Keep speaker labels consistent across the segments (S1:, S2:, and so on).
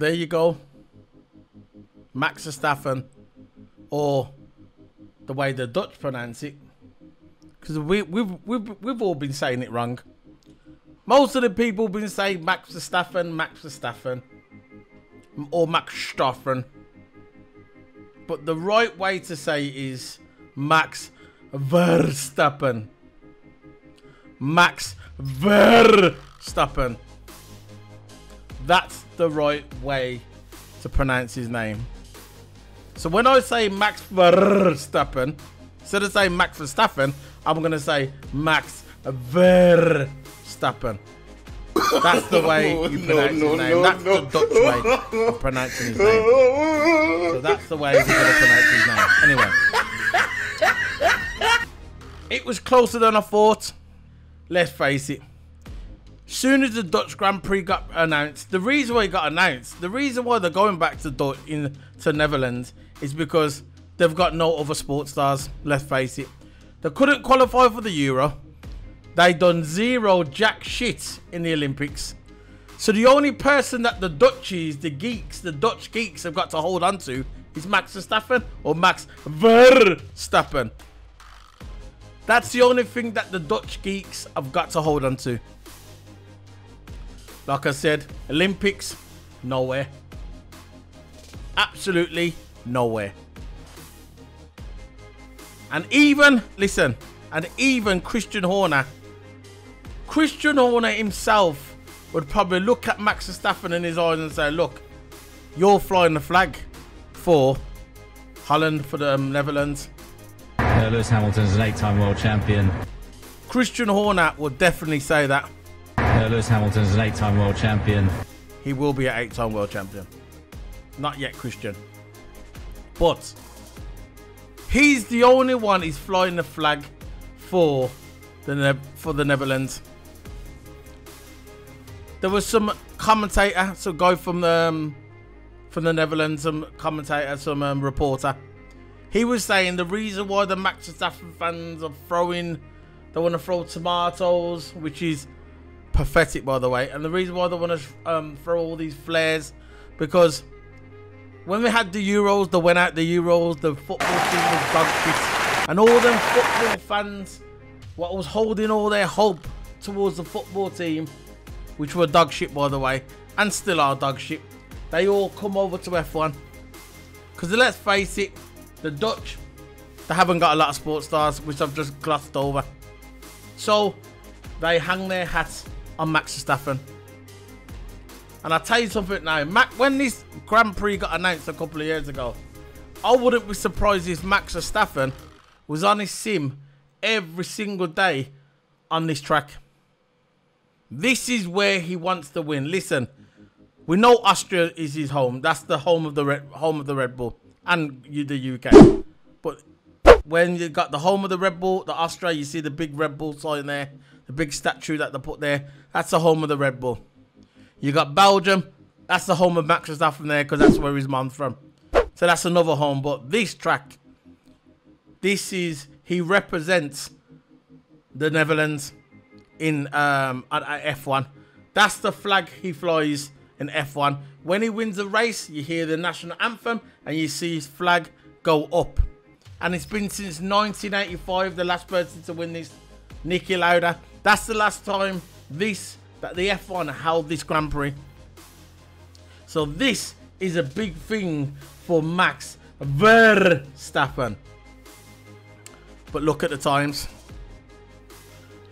S1: there you go. Max Verstappen, or the way the Dutch pronounce it, because we've all been saying it wrong. Most of the people have been saying Max Verstappen, or Max Verstappen. But the right way to say it is Max Verstappen. Max Verstappen. That's the right way to pronounce his name. So when I say Max Verstappen, instead of saying Max Verstappen, I'm going to say Max Verstappen. That's the way you pronounce his name. That's the Dutch way of pronouncing his name. So that's the way we're going to pronounce his name. Anyway. It was closer than I thought. Let's face it. Soon as the Dutch Grand Prix got announced, the reason why it got announced, the reason why they're going back to Netherlands is because they've got no other sports stars. Let's face it. They couldn't qualify for the Euro. They done zero jack shit in the Olympics. So the only person that the Dutchies, the Dutch geeks have got to hold on to is Max Verstappen, or Max Verstappen. That's the only thing that the Dutch geeks have got to hold on to. Like I said, Olympics, nowhere. Absolutely nowhere. And even, listen, and even Christian Horner himself would probably look at Max Verstappen in his eyes and say, look, you're flying the flag for Holland, for the Netherlands.
S2: Lewis Hamilton's an 8-time world champion.
S1: Christian Horner would definitely say that.
S2: Lewis Hamilton's an 8-time world champion.
S1: He will be an 8-time world champion. Not yet, Christian. But he's the only one who's flying the flag for the Netherlands. There was some commentator, some guy from the Netherlands, some commentator, some reporter. He was saying the reason why the Max Verstappen fans are they want to throw tomatoes, which is pathetic, by the way. And the reason why they want to throw all these flares, because when we had the Euros, they went out the Euros, the football team was dog shit. And all them football fans, what was holding all their hope towards the football team, which were dog shit, by the way, and still are dog shit, they all come over to F1. Because let's face it, the Dutch, they haven't got a lot of sports stars, which I've just glossed over. So they hang their hats on Max Verstappen. And I'll tell you something now, when this Grand Prix got announced a couple of years ago, I wouldn't be surprised if Max Verstappen was on his sim every single day on this track. This is where he wants to win. Listen, we know Austria is his home. That's the home of the Red Bull and the UK. But when you got the home of the Red Bull, the Austria, you see the big Red Bull sign there, the big statue that they put there. That's the home of the Red Bull. You got Belgium. That's the home of Max Verstappen there, because that's where his mom's from. So that's another home. But this track, he represents the Netherlands in at F1. That's the flag he flies in F1. When he wins a race, you hear the national anthem and you see his flag go up. And it's been since 1985, the last person to win this, Niki Lauda. That's the last time that the F1 held this Grand Prix. So this is a big thing for Max Verstappen. But look at the times.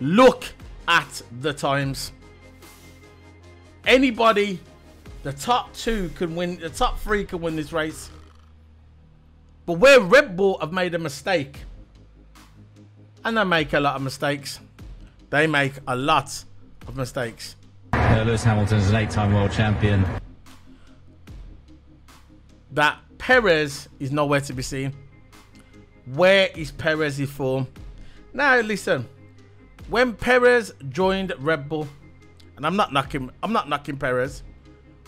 S1: Look at the times. Anybody, the top two can win, the top three can win this race. But where Red Bull have made a mistake, and they make a lot of mistakes, they make a lot of mistakes.
S2: Lewis Hamilton's an 8-time world champion.
S1: That Perez is nowhere to be seen. Where is Perez's form? Now listen, when Perez joined Red Bull, and I'm not knocking Perez.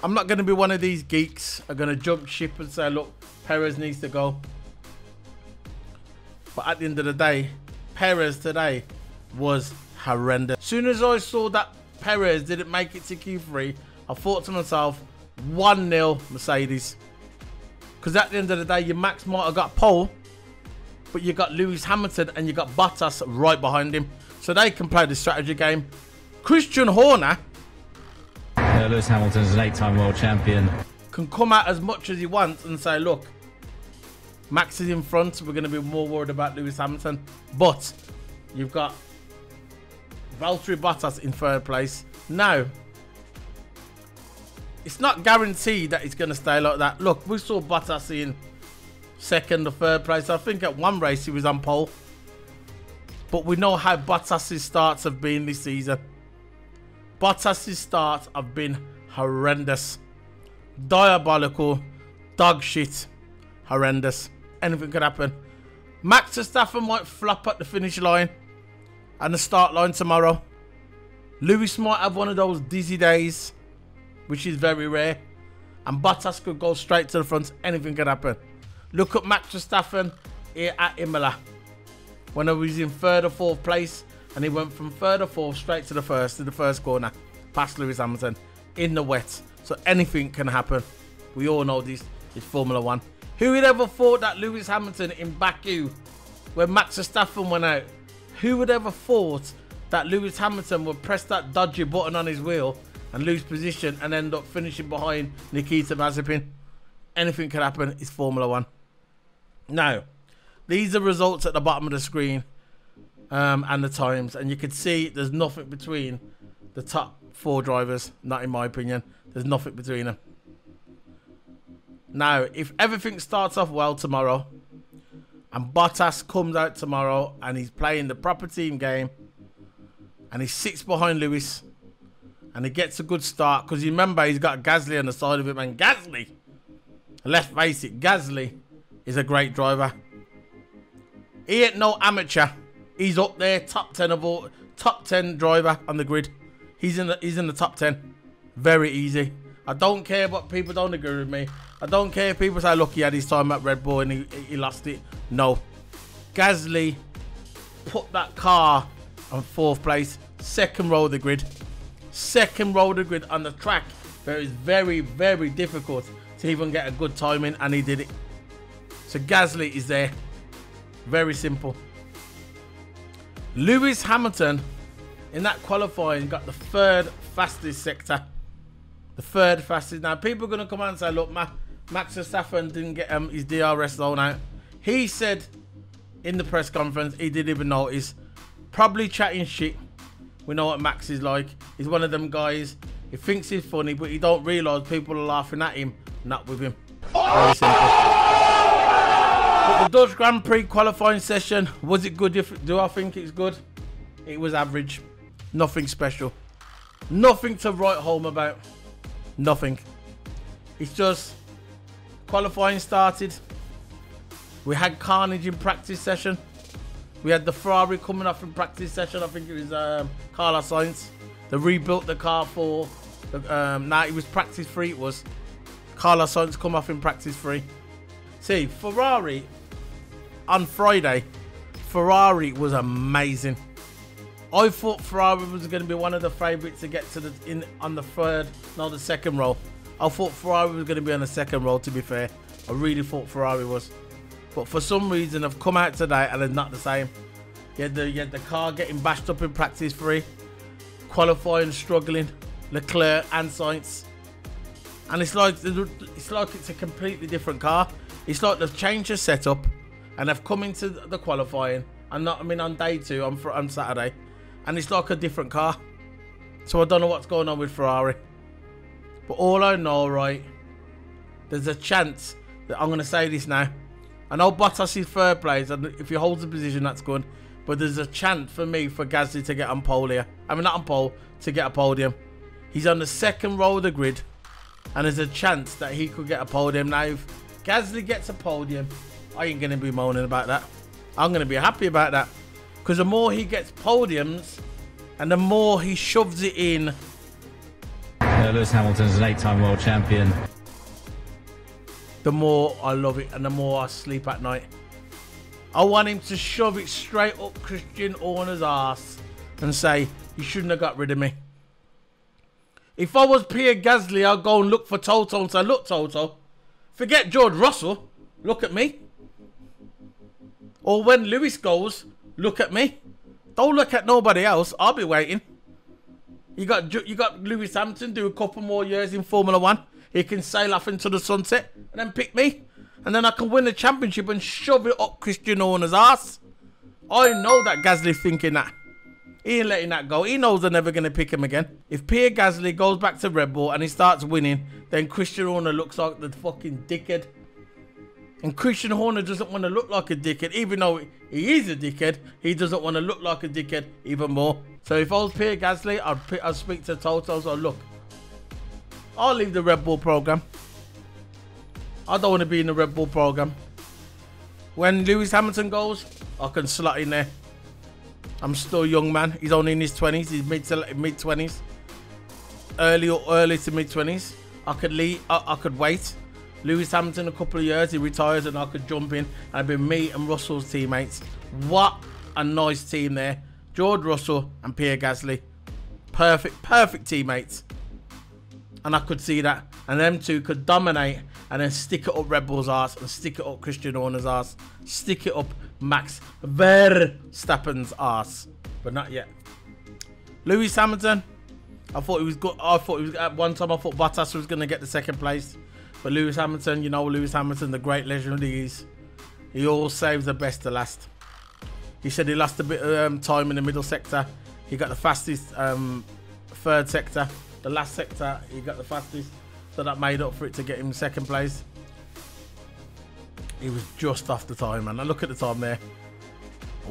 S1: I'm not going to be one of these geeks who are going to jump ship and say, look, Perez needs to go. But at the end of the day, Perez today was horrendous. As soon as I saw that Perez didn't make it to Q3, I thought to myself, 1-0 Mercedes. Because at the end of the day, your Max might have got pole, but you got Lewis Hamilton and you got Bottas right behind him. So they can play the strategy game. Christian Horner,
S2: Lewis Hamilton's an 8-time world champion.
S1: Can come out as much as he wants and say, look, Max is in front, we're going to be more worried about Lewis Hamilton. But you've got Valtteri Bottas in third place. Now, it's not guaranteed that it's going to stay like that. Look, we saw Bottas in second or third place. I think at one race he was on pole. But we know how Bottas' starts have been this season. Bottas' starts have been horrendous. Diabolical. Dog shit. Horrendous. Anything could happen. Max Verstappen might flop at the finish line and the start line tomorrow. Lewis might have one of those dizzy days, which is very rare. And Bottas could go straight to the front. Anything could happen. Look at Max Verstappen here at Imola. When I was in third or fourth place, and he went from third or fourth straight to the first corner, past Lewis Hamilton, in the wet. So anything can happen. We all know this is Formula 1. Who would ever thought that Lewis Hamilton in Baku, when Max Verstappen went out, who would ever thought that Lewis Hamilton would press that dodgy button on his wheel and lose position and end up finishing behind Nikita Mazepin? Anything can happen. It's Formula 1. Now, these are results at the bottom of the screen and the times. And you can see there's nothing between the top 4 drivers. Not in my opinion. There's nothing between them. Now, if everything starts off well tomorrow and Bottas comes out tomorrow and he's playing the proper team game and he sits behind Lewis and he gets a good start, because you remember he's got Gasly on the side of him, and Gasly, let's face it, Gasly is a great driver. He ain't no amateur. He's up there, top 10 of all, top 10 driver on the grid. He's in the top 10. Very easy. I don't care what people don't agree with me. I don't care if people say, look, he had his time at Red Bull and he lost it. No. Gasly put that car on 4th place, 2nd row of the grid. 2nd row of the grid on the track where it's very, very difficult to even get a good time in, and he did it. So Gasly is there. Very simple. Lewis Hamilton in that qualifying got the 3rd fastest sector. The 3rd fastest. Now people are going to come out and say, look, Max Verstappen didn't get his DRS zone out. He said in the press conference he didn't even notice. Probably chatting shit. We know what Max is like. He's one of them guys. He thinks he's funny, but he don't realise people are laughing at him, not with him. Very simple. But the Dutch Grand Prix qualifying session, was it good? Do I think it's good? It was average. Nothing special. Nothing to write home about. Nothing. It's just qualifying started. We had carnage in practice session. We had the Ferrari coming off in practice session. I think it was Carlos Sainz. They rebuilt the car for... nah, it was practice free. It was. Carlos Sainz come off in practice free. See, Ferrari on Friday, Ferrari was amazing. I thought Ferrari was going to be one of the favourites to get to the the 2nd row. I thought Ferrari was going to be on the 2nd row, to be fair. I really thought Ferrari was. But for some reason, they've come out today and it's not the same. You had the car getting bashed up in practice free. Qualifying, struggling. Leclerc and Sainz. And it's like it's a completely different car. It's like they've changed the setup and they've come into the qualifying. On day 2, on Saturday. And it's like a different car. So I don't know what's going on with Ferrari. But all I know, right, there's a chance that I'm going to say this now. I know Bottas is 3rd place, and if he holds the position, that's good. But there's a chance for me for Gasly to get on pole here. I mean, not on pole, to get a podium. He's on the 2nd row of the grid, and there's a chance that he could get a podium. Now, if Gasly gets a podium, I ain't going to be moaning about that. I'm going to be happy about that. Because the more he gets podiums, and the more he shoves it in.
S2: Lewis Hamilton's an 8-time world champion.
S1: The more I love it and the more I sleep at night. I want him to shove it straight up Christian Horner's ass and say, you shouldn't have got rid of me. If I was Pierre Gasly, I'd go and look for Toto and say, look, Toto, forget George Russell. Look at me. Or when Lewis goes, look at me. Don't look at nobody else. I'll be waiting. You got Lewis Hamilton do a couple more years in Formula 1. He can sail off into the sunset and then pick me. And then I can win the championship and shove it up Christian Horner's ass. I know that Gasly's thinking that. He ain't letting that go. He knows they're never going to pick him again. If Pierre Gasly goes back to Red Bull and he starts winning, then Christian Horner looks like the fucking dickhead. And Christian Horner doesn't want to look like a dickhead. Even though he is a dickhead, he doesn't want to look like a dickhead even more. So if I was Pierre Gasly, I'd speak to Toto. So look, I'll leave the Red Bull program. I don't want to be in the Red Bull program. When Lewis Hamilton goes, I can slot in there. I'm still a young man. He's only in his 20s. He's mid-20s. Early to mid-20s. I could leave. I could wait. Lewis Hamilton a couple of years. He retires and I could jump in. And it'd be me and Russell's teammates. What a nice team there. George Russell and Pierre Gasly. Perfect teammates. And I could see that. And them two could dominate and then stick it up Red Bull's arse and stick it up Christian Horner's arse. Stick it up Max Verstappen's arse. But not yet. Lewis Hamilton, I thought he was good. At one time I thought Bottas was going to get the second place. But Lewis Hamilton, you know Lewis Hamilton, the great legend he is. He always saves the best to last. He said he lost a bit of time in the middle sector. He got the fastest third sector. The last sector, he got the fastest. So that made up for it to get him second place. He was just off the time, man. Now look at the time there.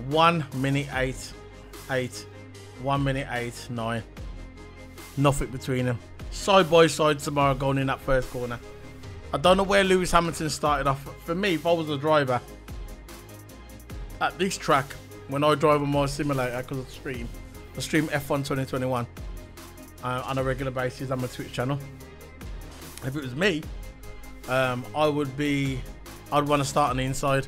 S1: 1 minute 8. 1 minute 8, 9. Nothing between them. Side by side tomorrow going in that first corner. I don't know where Lewis Hamilton started off. For me, if I was a driver at this track, when I drive on my simulator, because I stream F1 2021 on a regular basis on my Twitch channel. If it was me, I'd want to start on the inside.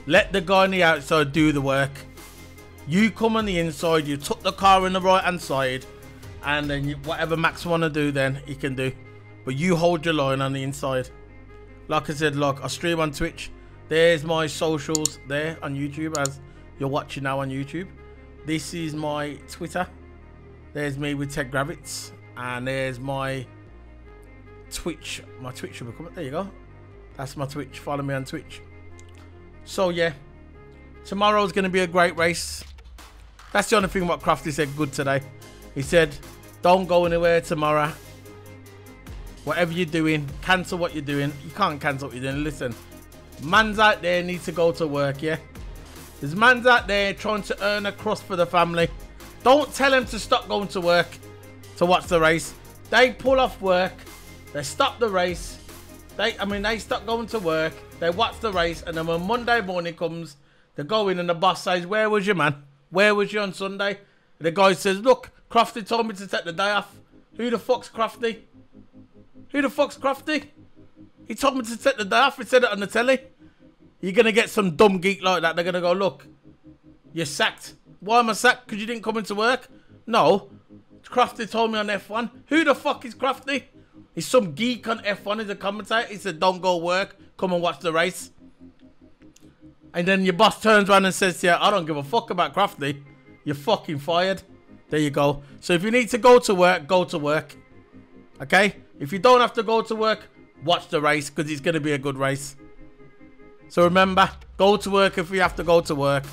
S1: Let the guy on the outside do the work. You come on the inside, you tuck the car in the right hand side, and then whatever Max want to do, then he can do. But you hold your line on the inside. Like I said, look, I stream on Twitch. There's my socials there on YouTube, as you're watching now on YouTube. This is my Twitter. There's me with Ted Gravitz, and there's my Twitch. My Twitch should be coming. There you go. That's my Twitch. Follow me on Twitch. So yeah, tomorrow's going to be a great race. That's the only thing what Crafty said good today. He said, don't go anywhere tomorrow. Whatever you're doing, cancel what you're doing. You can't cancel what you're doing. Listen, mans out there need to go to work, yeah? There's mans out there trying to earn a crust for the family. Don't tell them to stop going to work to watch the race. They pull off work. They stop the race. They stop going to work. They watch the race. And then when Monday morning comes, they go in and the boss says, where was you, man? Where was you on Sunday? And the guy says, look, Crafty told me to take the day off. Who the fuck's Crafty? Who the fuck's Crafty? He told me to take the day off. He said it on the telly. You're going to get some dumb geek like that. They're going to go, look, you're sacked. Why am I sacked? Because you didn't come into work? No. Crafty told me on F1. Who the fuck is Crafty? He's some geek on F1. He's a commentator. He said, don't go work. Come and watch the race. And then your boss turns around and says, yeah, I don't give a fuck about Crafty. You're fucking fired. There you go. So if you need to go to work, go to work. Okay? If you don't have to go to work, watch the race because it's going to be a good race. So remember, go to work if you have to go to work.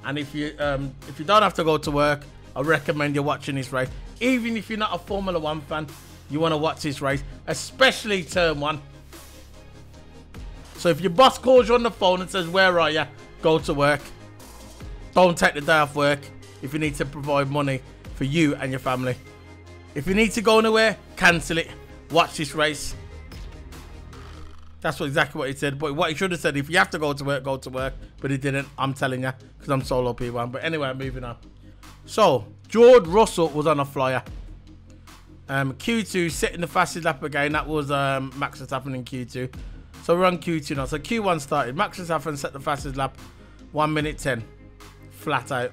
S1: And if you don't have to go to work, I recommend you watching this race. Even if you're not a Formula 1 fan, you want to watch this race, especially turn 1. So if your boss calls you on the phone and says, where are you? Go to work. Don't take the day off work if you need to provide money for you and your family. If you need to go anywhere, cancel it. Watch this race. That's exactly what he said. But what he should have said, if you have to go to work, go to work. But he didn't. I'm telling you, because I'm solo P1. But anyway, moving on. So, George Russell was on a flyer. Q2 setting the fastest lap again. That was Max Verstappen in Q2. So we're on Q2 now. So Q1 started. Max Verstappen set the fastest lap. 1 minute 10. Flat out.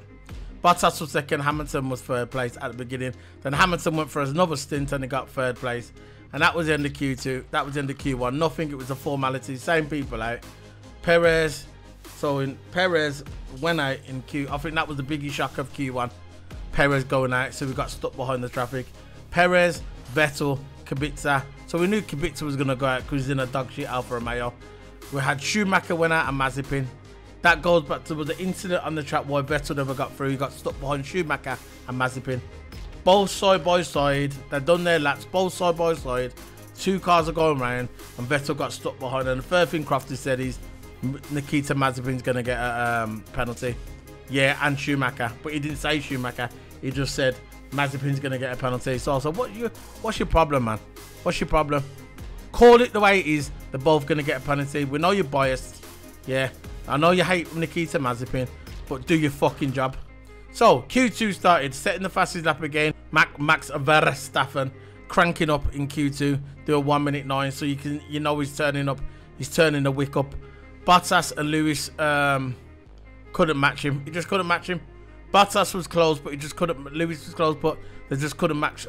S1: Bottas was second, Hamilton was third place at the beginning. Then Hamilton went for another stint and he got third place. And that was the end of Q2. That was the end of Q1. Nothing, it was a formality. Same people out. Perez. So Perez went out in Q. I think that was the biggest shock of Q1. Perez going out, so we got stuck behind the traffic. Perez, Vettel, Kubica. So we knew Kubica was going to go out because he's in a dog shit Alfa Romeo. We had Schumacher went out and Mazepin. That goes back to the incident on the track why Vettel never got through. He got stuck behind Schumacher and Mazepin. Both side by side. They've done their laps, both side by side. Two cars are going round and Vettel got stuck behind. And the third thing Crofty said is Nikita Mazepin's going to get a penalty. Yeah, and Schumacher. But he didn't say Schumacher. He just said Mazepin's going to get a penalty. So I said, what's your problem, man? What's your problem? Call it the way it is. They're both going to get a penalty. We know you're biased. Yeah. I know you hate Nikita Mazepin, but do your fucking job. So, Q2 started, setting the fastest lap again. Max Verstappen cranking up in Q2, do a 1:09, so you know he's turning up. He's turning the wick up. Bottas and Lewis couldn't match him. He just couldn't match him. Bottas was close, but he just couldn't. Lewis was close, but they just couldn't match.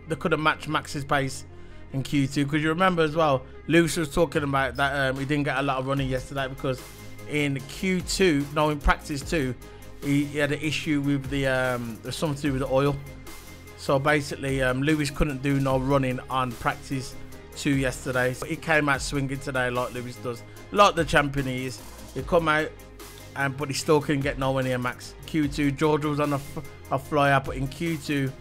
S1: They couldn't match Max's pace in Q2, because you remember as well, Lewis was talking about that he didn't get a lot of running yesterday because in Q2, no, in practice 2, he had an issue with the there's something to do with the oil. So basically, Lewis couldn't do no running on practice 2 yesterday. So he came out swinging today like Lewis does, like the champion he is. He come out, but he still couldn't get nowhere near Max. Q2, George was on a flyer, but in Q2,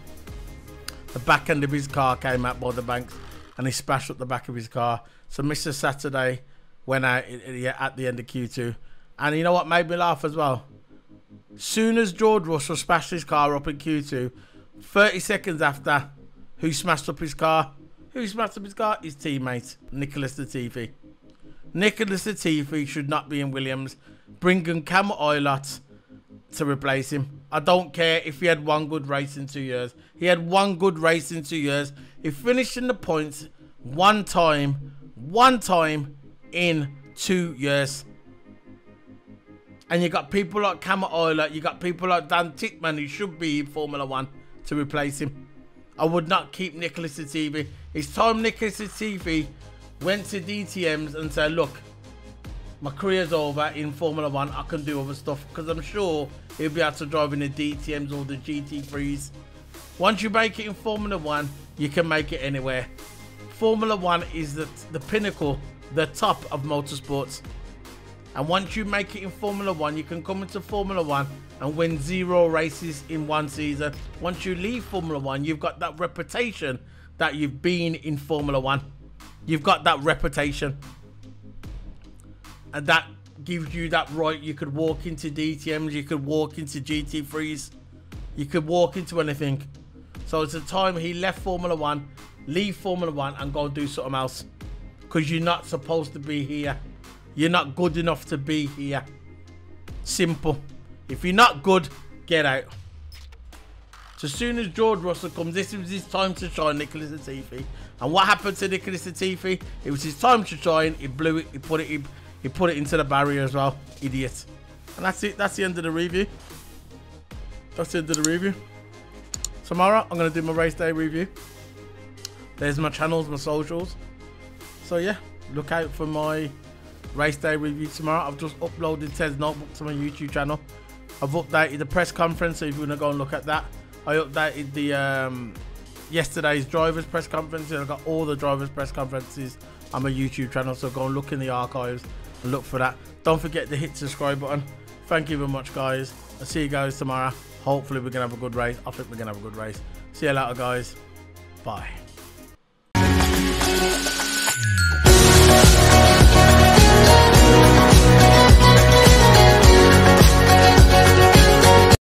S1: the back end of his car came out by the banks and he splashed up the back of his car. So Mr. Saturday went out at the end of Q2. And you know what made me laugh as well? Soon as George Russell smashed his car up in Q2, 30 seconds after, who smashed up his car? Who smashed up his car? His teammate, Nicholas Latifi. Nicholas Latifi should not be in Williams. Bring in Cam Oilot to replace him. I don't care if he had one good race in 2 years. He had one good race in 2 years. He finished in the points one time in 2 years. And you got people like Cam Oilot, you got people like Dan Titman who should be in Formula 1 to replace him. I would not keep Nicholas Latifi. It's time Nicholas Latifi went to DTMs and said, look, my career's over in Formula 1, I can do other stuff, because I'm sure he'll be able to drive in the DTMs or the GT3s. Once you make it in Formula 1, you can make it anywhere. Formula 1 is the pinnacle, the top of motorsports. And once you make it in Formula 1, you can come into Formula 1 and win 0 races in 1 season. Once you leave Formula 1, you've got that reputation that you've been in Formula 1. You've got that reputation. And that gives you that right. You could walk into DTMs, you could walk into GT3s, you could walk into anything. So it's a time he left Formula 1, leave Formula 1 and go and do something else. Because you're not supposed to be here. You're not good enough to be here. Simple. If you're not good, get out. So as soon as George Russell comes, this was his time to shine, Nicholas Latifi. And what happened to Nicholas Latifi? It was his time to shine. He blew it. He put it into the barrier as well. Idiot. And that's it. That's the end of the review. That's the end of the review. Tomorrow, I'm going to do my race day review. There's my channels, my socials. So yeah, look out for my race day review tomorrow. I've just uploaded Ted's notebook to my YouTube channel. I've updated the press conference, so if you want to go and look at that. I updated the yesterday's drivers press conference, and I've got all the drivers press conferences on my YouTube channel, so go and look in the archives and look for that. Don't forget to hit the subscribe button. Thank you very much, guys. I'll see you guys tomorrow. Hopefully we're gonna have a good race. I think we're gonna have a good race. See you later, guys. Bye.